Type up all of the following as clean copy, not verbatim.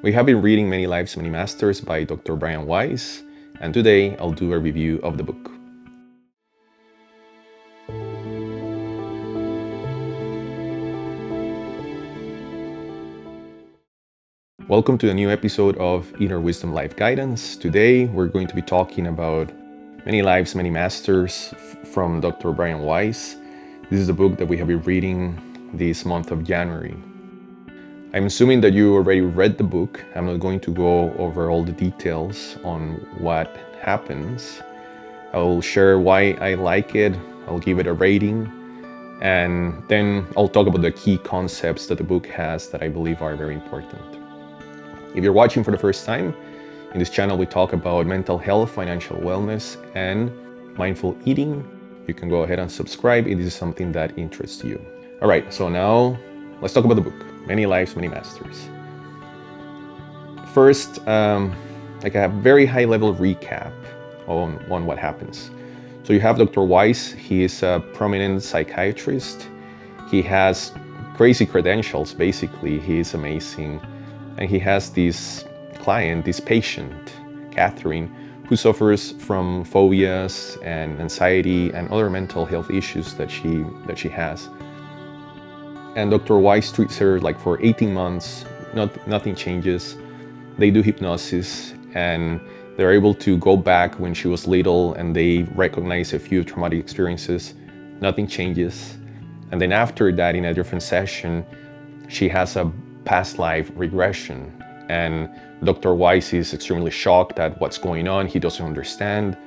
We have been reading Many Lives, Many Masters by Dr. Brian Weiss, and today I'll do a review of the book. Welcome to a new episode of Inner Wisdom Life Guidance. Today we're going to be talking about Many Lives, Many Masters from Dr. Brian Weiss. This is a book that we have been reading this month of January. I'm assuming that you already read the book. I'm not going to go over all the details on what happens. I'll share why I like it, I'll give it a rating, and then I'll talk about the key concepts that the book has that I believe are very important. If you're watching for the first time, in this channel we talk about mental health, financial wellness, and mindful eating. You can go ahead and subscribe if this is something that interests you. All right, so now let's talk about the book, Many Lives, Many Masters. First, like a very high-level recap on what happens. So you have Dr. Weiss. He is a prominent psychiatrist. He has crazy credentials, basically. He is amazing. And he has this client, this patient, Catherine, who suffers from phobias and anxiety and other mental health issues that she has. And Dr. Weiss treats her like for 18 months, nothing changes. They do hypnosis and they're able to go back when she was little and they recognize a few traumatic experiences, nothing changes. And then after that, in a different session, she has a past life regression. And Dr. Weiss is extremely shocked at what's going on. He doesn't understand.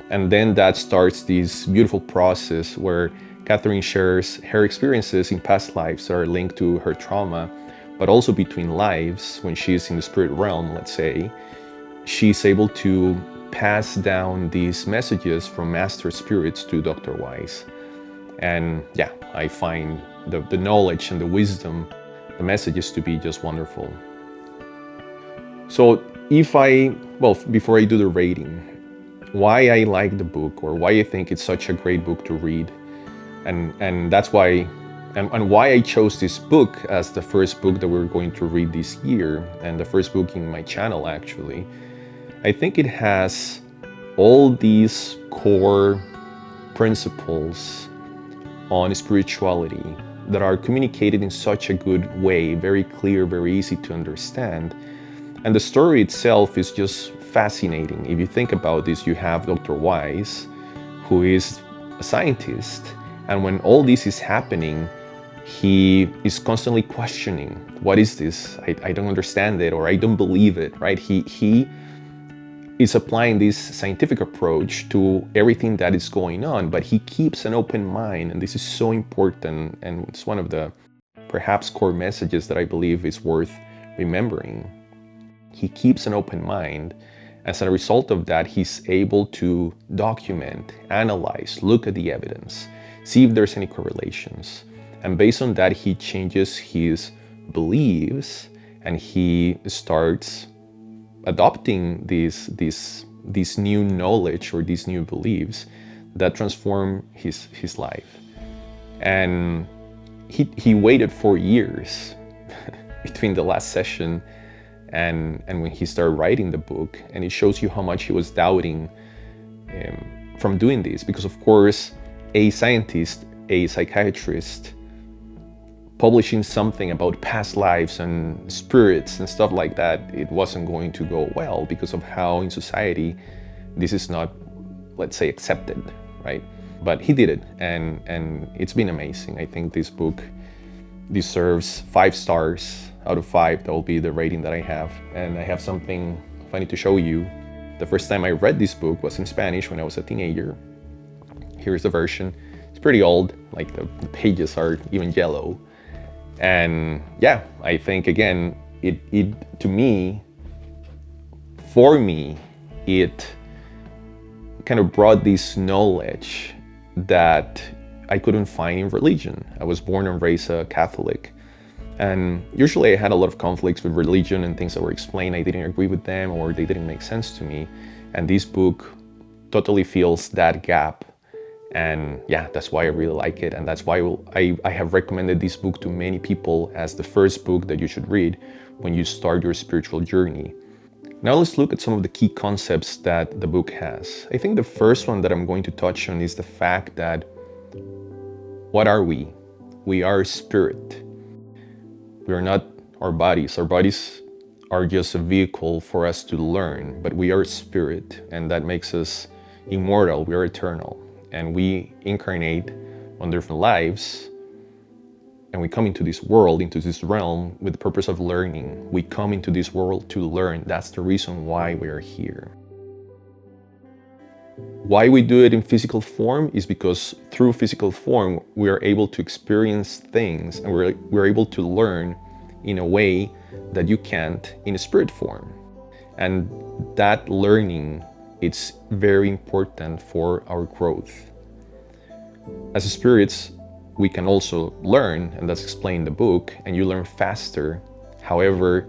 And then that starts this beautiful process where Catherine shares her experiences in past lives that are linked to her trauma, but also between lives, when she's in the spirit realm, let's say, she's able to pass down these messages from master spirits to Dr. Weiss. And yeah, I find the knowledge and the wisdom, the messages to be just wonderful. So before I do the rating, why I like the book or why I think it's such a great book to read, and that's why, and why I chose this book as the first book that we're going to read this year, and the first book in my channel actually. I think it has all these core principles on spirituality that are communicated in such a good way, very clear, very easy to understand. And the story itself is just fascinating. If you think about this, you have Dr. Weiss, who is a scientist, and when all this is happening, he is constantly questioning, what is this? I don't understand it, or I don't believe it, right? He is applying this scientific approach to everything that is going on, but he keeps an open mind, and this is so important, and it's one of the perhaps core messages that I believe is worth remembering. He keeps an open mind. As a result of that, he's able to document, analyze, look at the evidence, see if there's any correlations. And based on that, he changes his beliefs and he starts adopting these new knowledge or these new beliefs that transform his life. And he waited 4 years between the last session and when he started writing the book, and it shows you how much he was doubting from doing this, because of course a scientist, a psychiatrist, publishing something about past lives and spirits and stuff like that, it wasn't going to go well because of how in society this is not, let's say, accepted, right? But he did it, and it's been amazing. I think this book deserves 5 stars out of 5. That will be the rating that I have. And I have something funny to show you. The first time I read this book was in Spanish when I was a teenager. Here's the version. It's pretty old, like the pages are even yellow. And yeah, I think again, for me, it kind of brought this knowledge that I couldn't find in religion. I was born and raised a Catholic. And usually I had a lot of conflicts with religion and things that were explained. I didn't agree with them or they didn't make sense to me. And this book totally fills that gap. And yeah, that's why I really like it. And that's why I have recommended this book to many people as the first book that you should read when you start your spiritual journey. Now let's look at some of the key concepts that the book has. I think the first one that I'm going to touch on is the fact that what are we? We are spirit. We are not our bodies. Our bodies are just a vehicle for us to learn, but we are spirit, and that makes us immortal. We are eternal, and we incarnate on different lives, and we come into this world, into this realm, with the purpose of learning. We come into this world to learn. That's the reason why we are here. Why we do it in physical form is because through physical form, we are able to experience things, and we're able to learn in a way that you can't in a spirit form. And that learning, it's very important for our growth. As spirits, we can also learn, and that's explained in the book, and you learn faster. However,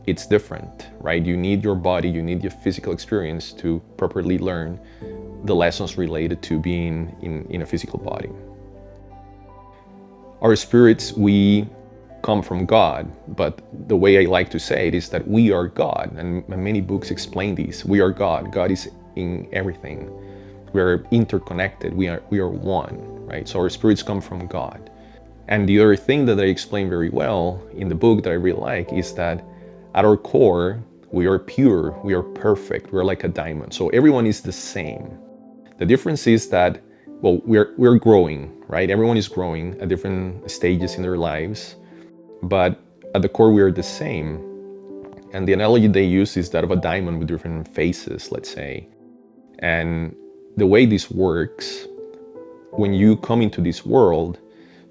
it's different, right? You need your body, you need your physical experience to properly learn the lessons related to being in a physical body. Our spirits, we come from God, but the way I like to say it is that we are God, and many books explain this. We are God. God is in everything. We are interconnected. We are one, right? So our spirits come from God. And the other thing that I explain very well in the book that I really like is that at our core, we are pure, we are perfect, we're like a diamond. So everyone is the same. The difference is that, well, we're growing, right? Everyone is growing at different stages in their lives, but at the core, we are the same. And the analogy they use is that of a diamond with different faces, let's say. And the way this works, when you come into this world,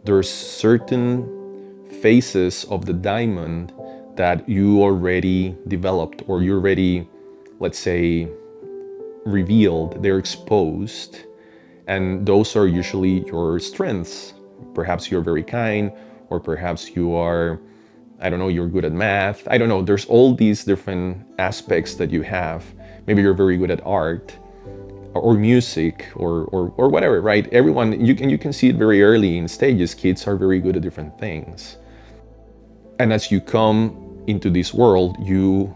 there's certain faces of the diamond that you already developed, or you already, let's say, revealed, they're exposed, and those are usually your strengths. Perhaps you're very kind, or perhaps you are, I don't know, you're good at math. I don't know, there's all these different aspects that you have. Maybe you're very good at art, or music, or whatever, right? Everyone, you can see it very early in stages. Kids are very good at different things. And as you come into this world, you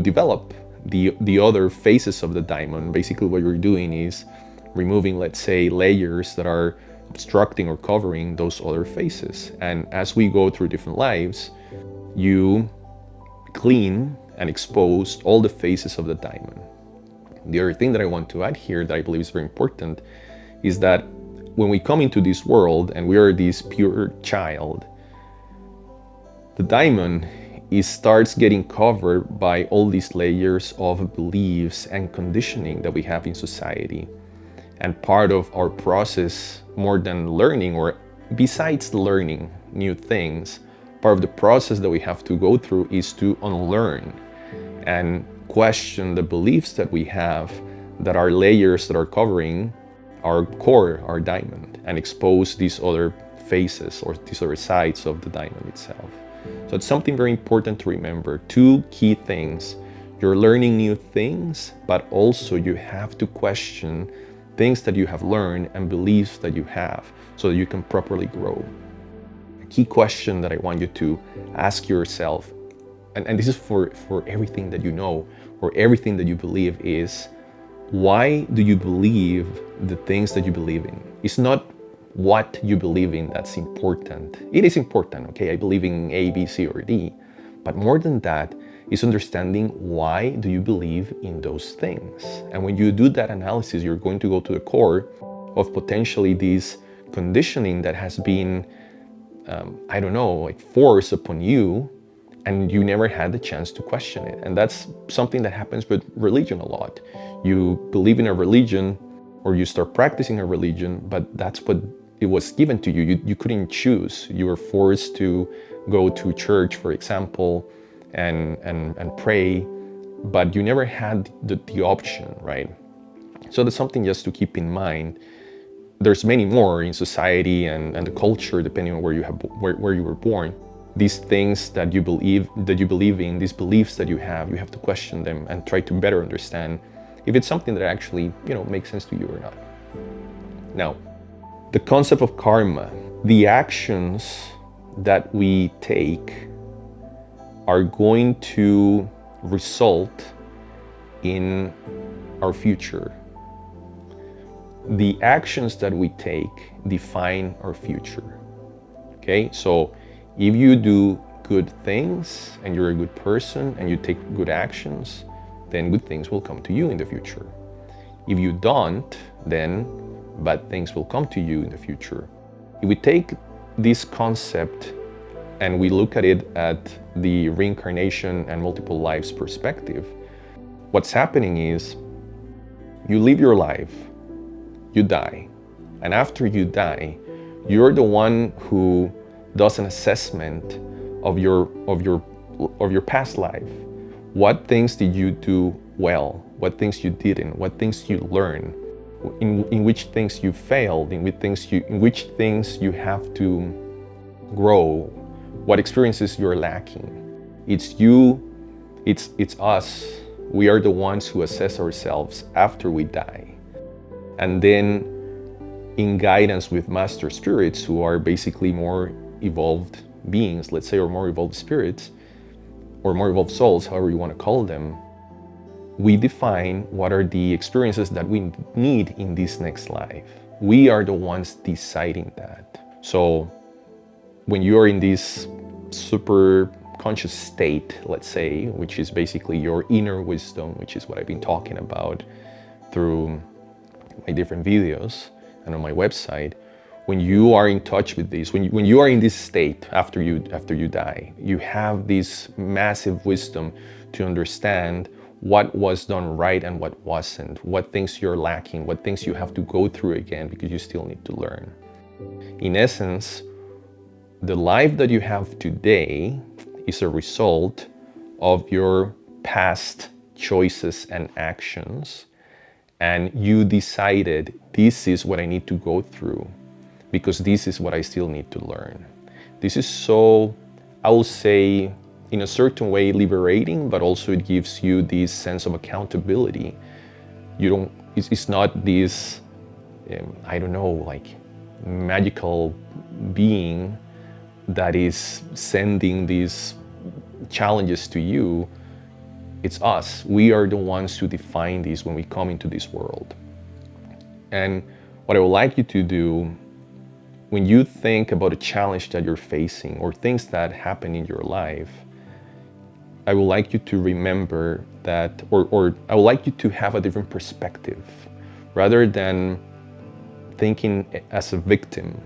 develop the other faces of the diamond. Basically what you're doing is removing, let's say, layers that are obstructing or covering those other faces. And as we go through different lives, you clean and expose all the faces of the diamond. The other thing that I want to add here that I believe is very important is that when we come into this world and we are this pure child, the diamond starts getting covered by all these layers of beliefs and conditioning that we have in society. And part of our process, more than learning, or besides learning new things, part of the process that we have to go through is to unlearn and question the beliefs that we have, that are layers that are covering our core, our diamond, and expose these other faces or these other sides of the diamond itself. So it's something very important to remember. Two key things. You're learning new things, but also you have to question things that you have learned and beliefs that you have so that you can properly grow. A key question that I want you to ask yourself, and this is for everything that you know or everything that you believe, is why do you believe the things that you believe in? It's not what you believe in that's important. It is important, okay? I believe in A, B, C, or D. But more than that is understanding why do you believe in those things. And when you do that analysis, you're going to go to the core of potentially this conditioning that has been, I don't know, like forced upon you, and you never had the chance to question it. And that's something that happens with religion a lot. You believe in a religion, or you start practicing a religion, but that's what it was given to you. You couldn't choose. You were forced to go to church, for example, and pray, but you never had the option, right? So that's something just to keep in mind. There's many more in society and the culture, depending on where you were born. These things that you believe in, these beliefs that you have to question them and try to better understand if it's something that actually, makes sense to you or not. Now, the concept of karma, the actions that we take are going to result in our future. The actions that we take define our future. Okay, so if you do good things and you're a good person and you take good actions, then good things will come to you in the future. If you don't, then bad things will come to you in the future. If we take this concept and we look at it at the reincarnation and multiple lives perspective, what's happening is you live your life, you die, and after you die, you're the one who does an assessment of your past life. What things did you do well? What things you didn't? What things you learned? In which things you failed? In which things you have to grow? What experiences you're lacking? It's you, it's us. We are the ones who assess ourselves after we die. And then in guidance with master spirits who are basically more evolved beings, let's say, or more evolved spirits, or more evolved souls, however you want to call them, we define what are the experiences that we need in this next life. We are the ones deciding that. So when you are in this super conscious state, let's say, which is basically your inner wisdom, which is what I've been talking about through my different videos and on my website, when you are in touch with this, when you are in this state after you die, you have this massive wisdom to understand what was done right and what wasn't, what things you're lacking, what things you have to go through again because you still need to learn. In essence, the life that you have today is a result of your past choices and actions, and you decided this is what I need to go through because this is what I still need to learn. This is so, I will say, in a certain way liberating, but also it gives you this sense of accountability. It's not this, I don't know, like magical being that is sending these challenges to you. It's us. We are the ones who define these when we come into this world. And what I would like you to do when you think about a challenge that you're facing or things that happen in your life, I would like you to remember that, or I would like you to have a different perspective. Rather than thinking as a victim,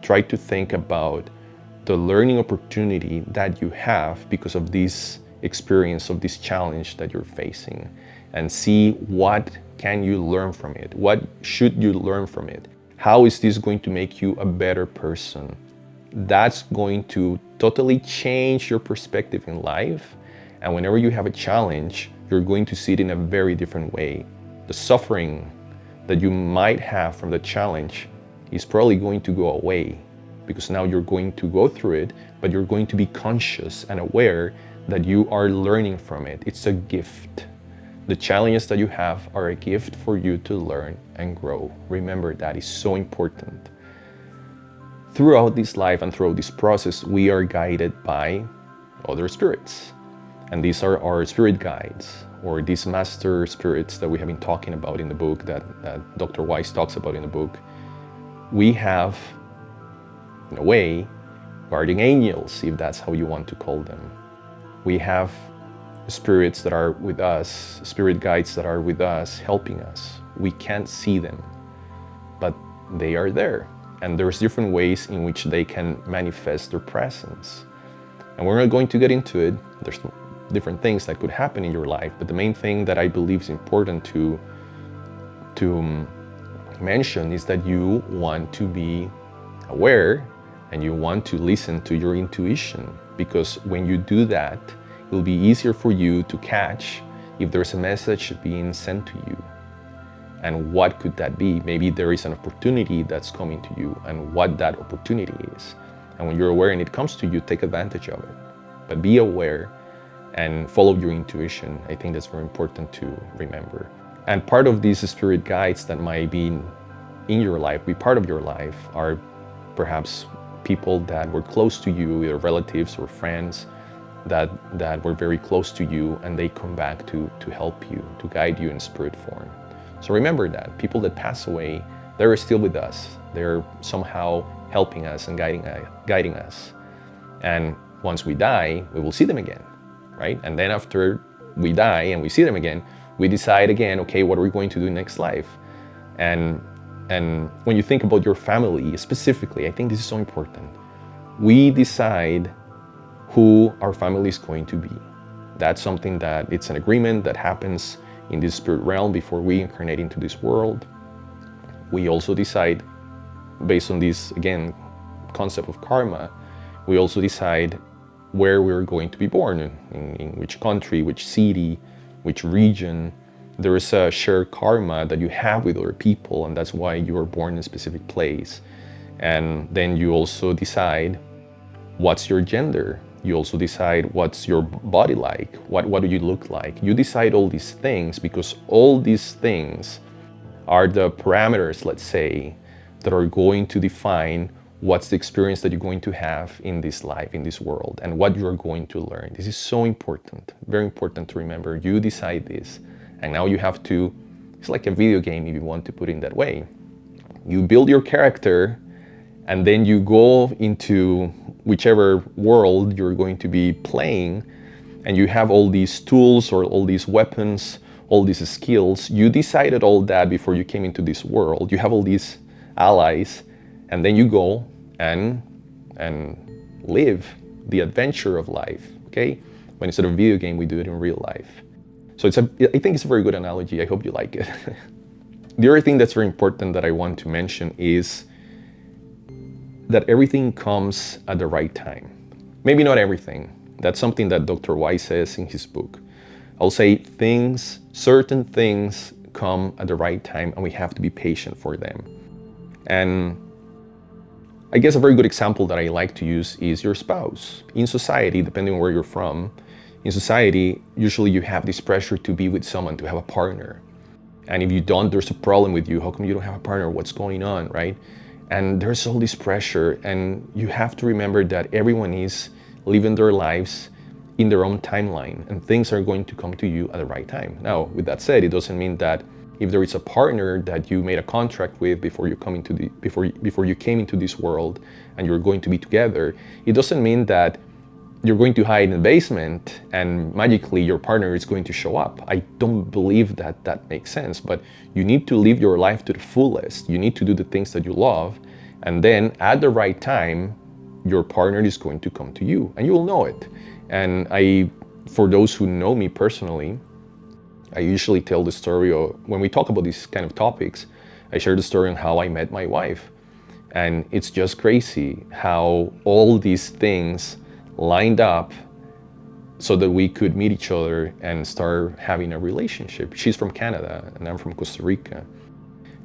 try to think about the learning opportunity that you have because of this experience, of this challenge that you're facing, and see what can you learn from it? What should you learn from it? How is this going to make you a better person? That's going to totally change your perspective in life. And whenever you have a challenge, you're going to see it in a very different way. The suffering that you might have from the challenge is probably going to go away because now you're going to go through it, but you're going to be conscious and aware that you are learning from it. It's a gift. The challenges that you have are a gift for you to learn and grow. Remember, that is so important. Throughout this life and throughout this process, we are guided by other spirits. And these are our spirit guides, or these master spirits that we have been talking about in the book, that Dr. Weiss talks about in the book. We have, in a way, guardian angels, if that's how you want to call them. We have spirits that are with us, spirit guides that are with us, helping us. We can't see them, but they are there. And there's different ways in which they can manifest their presence. And we're not going to get into it. There's different things that could happen in your life, but the main thing that I believe is important to mention is that you want to be aware and you want to listen to your intuition, because when you do that, it will be easier for you to catch if there's a message being sent to you. And what could that be? Maybe there is an opportunity that's coming to you, and what that opportunity is. And when you're aware and it comes to you, take advantage of it. But be aware and follow your intuition. I think that's very important to remember. And part of these spirit guides that might be in your life, be part of your life, are perhaps people that were close to you, either relatives or friends, that were very close to you, and they come back to help you, to guide you in spirit form. So remember that people that pass away, they're still with us. They're somehow helping us and guiding us. And once we die, we will see them again, right? And then after we die and we see them again, we decide again, okay, what are we going to do next life? And when you think about your family specifically, I think this is so important. We decide who our family is going to be. That's something that it's an agreement that happens in this spirit realm before we incarnate into this world. We also decide, based on this, again, concept of karma, we also decide where we're going to be born, in which country, which city, which region. There is a shared karma that you have with other people, and that's why you were born in a specific place. And then you also decide what's your gender. You also decide what's your body like, what do you look like. You decide all these things because all these things are the parameters, let's say, that are going to define what's the experience that you're going to have in this life, in this world, and what you're going to learn. This is so important, very important to remember. You decide this, and now you have to, it's like a video game if you want to put it that way. You build your character, and then you go into whichever world you're going to be playing, and you have all these tools or all these weapons, all these skills. You decided all that before you came into this world. You have all these allies, and then you go and live the adventure of life, okay? When instead of a video game, we do it in real life. So I think it's a very good analogy. I hope you like it. The other thing that's very important that I want to mention is that everything comes at the right time. Maybe not everything. That's something that Dr. Weiss says in his book. I'll say certain things come at the right time, and we have to be patient for them. And I guess a very good example that I like to use is your spouse. In society, depending on where you're from, in society, usually you have this pressure to be with someone, to have a partner. And if you don't, there's a problem with you. How come you don't have a partner? What's going on, right? And there's all this pressure, and you have to remember that everyone is living their lives in their own timeline, and things are going to come to you at the right time. Now, with that said, it doesn't mean that if there is a partner that you made a contract with before you come into before you came into this world and you're going to be together, it doesn't mean that you're going to hide in the basement and magically your partner is going to show up. I don't believe that that makes sense, but you need to live your life to the fullest. You need to do the things that you love, and then at the right time, your partner is going to come to you, and you will know it. And for those who know me personally, I usually tell the story of, when we talk about these kind of topics, I share the story on how I met my wife. And it's just crazy how all these things lined up so that we could meet each other and start having a relationship. She's from Canada and I'm from Costa Rica.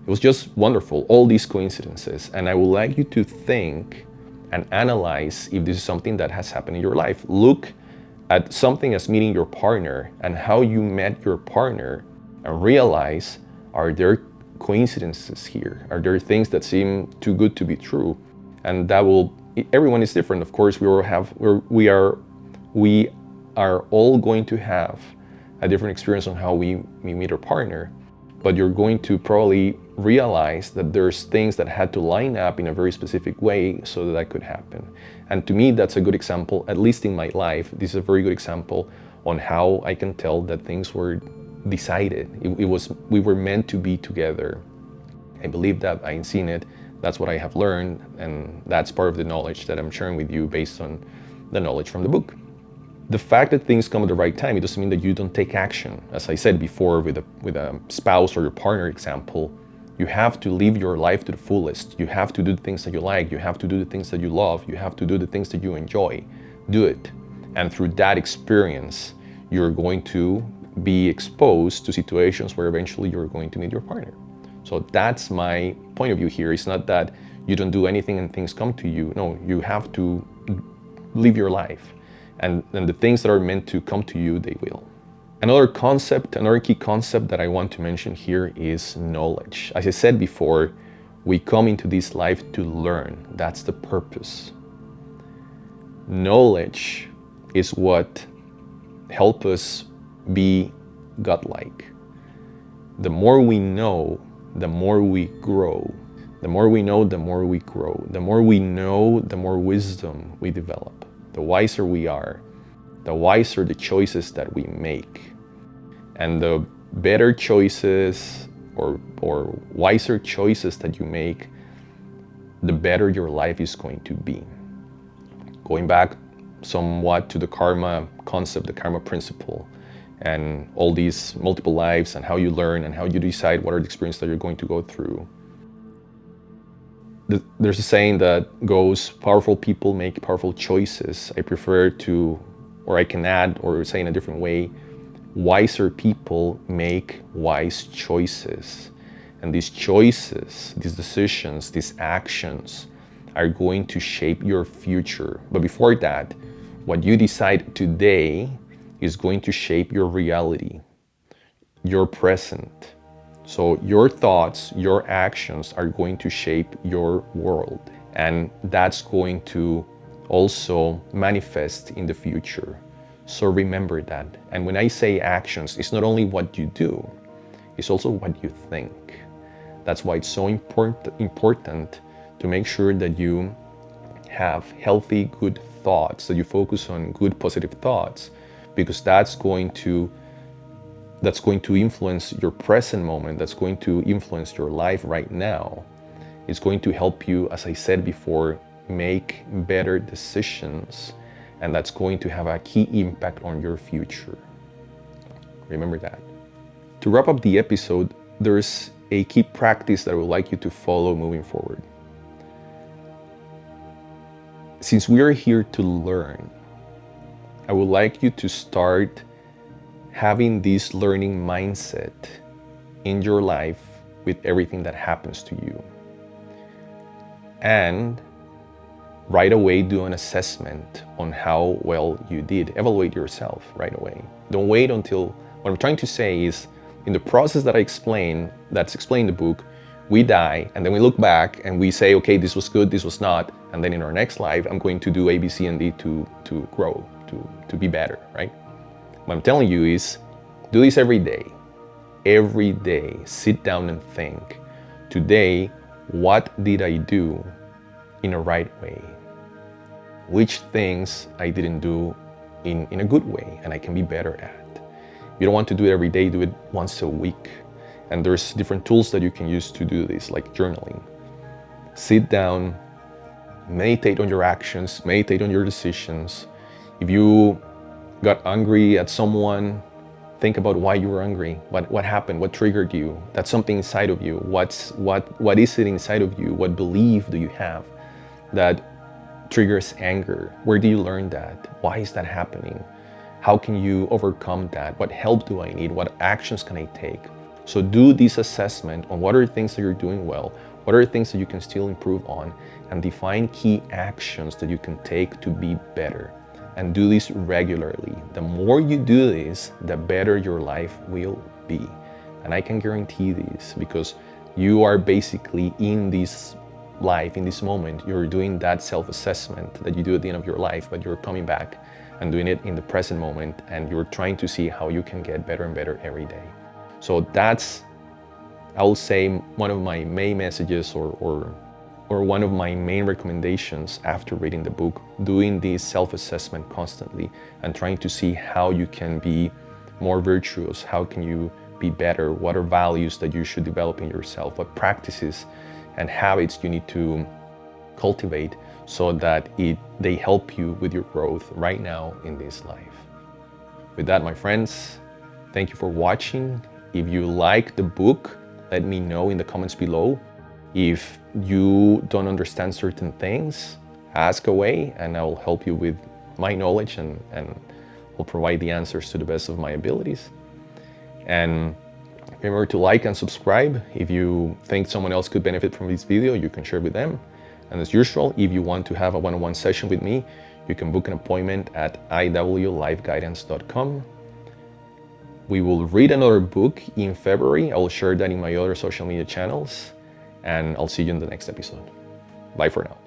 It was just wonderful, all these coincidences. And I would like you to think and analyze if this is something that has happened in your life. Look at something as meeting your partner and how you met your partner, and realize, are there coincidences here? Are there things that seem too good to be true? And that will, everyone is different. Of course, we are all going to have a different experience on how we meet our partner, but you're going to probably realize that there's things that had to line up in a very specific way so that could happen. And to me, that's a good example, at least in my life. This is a very good example on how I can tell that things were decided. We were meant to be together. I believe that, I've seen it. That's what I have learned, and that's part of the knowledge that I'm sharing with you based on the knowledge from the book. The fact that things come at the right time, it doesn't mean that you don't take action. As I said before with a spouse or your partner example, you have to live your life to the fullest. You have to do the things that you like. You have to do the things that you love. You have to do the things that you enjoy. Do it. And through that experience, you're going to be exposed to situations where eventually you're going to meet your partner. So that's my point of view here. It's not that you don't do anything and things come to you. No, you have to live your life. And the things that are meant to come to you, they will. Another key concept that I want to mention here is knowledge. As I said before, we come into this life to learn. That's the purpose. Knowledge is what help us be godlike. The more we know, the more we grow. The more we know, the more we grow. The more we know, the more wisdom we develop. The wiser we are, the wiser the choices that we make. And the better choices or wiser choices that you make, the better your life is going to be. Going back somewhat to the karma concept, the karma principle, and all these multiple lives and how you learn and how you decide what are the experiences that you're going to go through. There's a saying that goes, powerful people make powerful choices. I prefer to, or I can add or say in a different way, wiser people make wise choices. And these choices, these decisions, these actions are going to shape your future. But before that, what you decide today is going to shape your reality, your present. So your thoughts, your actions are going to shape your world. And that's going to also manifest in the future. So remember that. And when I say actions, it's not only what you do, it's also what you think. That's why it's so important to make sure that you have healthy, good thoughts, that you focus on good, positive thoughts, because that's going to influence your present moment, that's going to influence your life right now. It's going to help you, as I said before, make better decisions, and that's going to have a key impact on your future. Remember that. To wrap up the episode, there's a key practice that I would like you to follow moving forward. Since we are here to learn, I would like you to start having this learning mindset in your life with everything that happens to you. And right away do an assessment on how well you did. Evaluate yourself right away. Don't wait until, what I'm trying to say is, in the process that that's explained in the book, we die and then we look back and we say, okay, this was good, this was not. And then in our next life, I'm going to do A, B, C, and D to grow, to be better, right? What I'm telling you is, do this every day. Every day, sit down and think, today, what did I do in a right way? Which things I didn't do in a good way and I can be better at? You don't want to do it every day, do it once a week. And there's different tools that you can use to do this, like journaling. Sit down, meditate on your actions, meditate on your decisions. If you got angry at someone, think about why you were angry. What happened? What triggered you? That's something inside of you. What is it inside of you? What belief do you have that triggers anger? Where do you learn that? Why is that happening? How can you overcome that? What help do I need? What actions can I take? So do this assessment on what are the things that you're doing well, what are the things that you can still improve on, and define key actions that you can take to be better. And do this regularly. The more you do this, the better your life will be. And I can guarantee this because you are basically in this life, in this moment, you're doing that self-assessment that you do at the end of your life, but you're coming back and doing it in the present moment, and you're trying to see how you can get better and better every day. So that's, I will say, one of my main messages or one of my main recommendations after reading the book, doing this self-assessment constantly and trying to see how you can be more virtuous, how can you be better, what are values that you should develop in yourself, what practices and habits you need to cultivate so that they help you with your growth right now in this life. With that, my friends, thank you for watching. If you like the book, let me know in the comments below. If you don't understand certain things, ask away and I will help you with my knowledge and will provide the answers to the best of my abilities. And remember to like and subscribe. If you think someone else could benefit from this video, you can share with them. And as usual, if you want to have a one-on-one session with me, you can book an appointment at iwlifeguidance.com. We will read another book in February. I will share that in my other social media channels. And I'll see you in the next episode. Bye for now.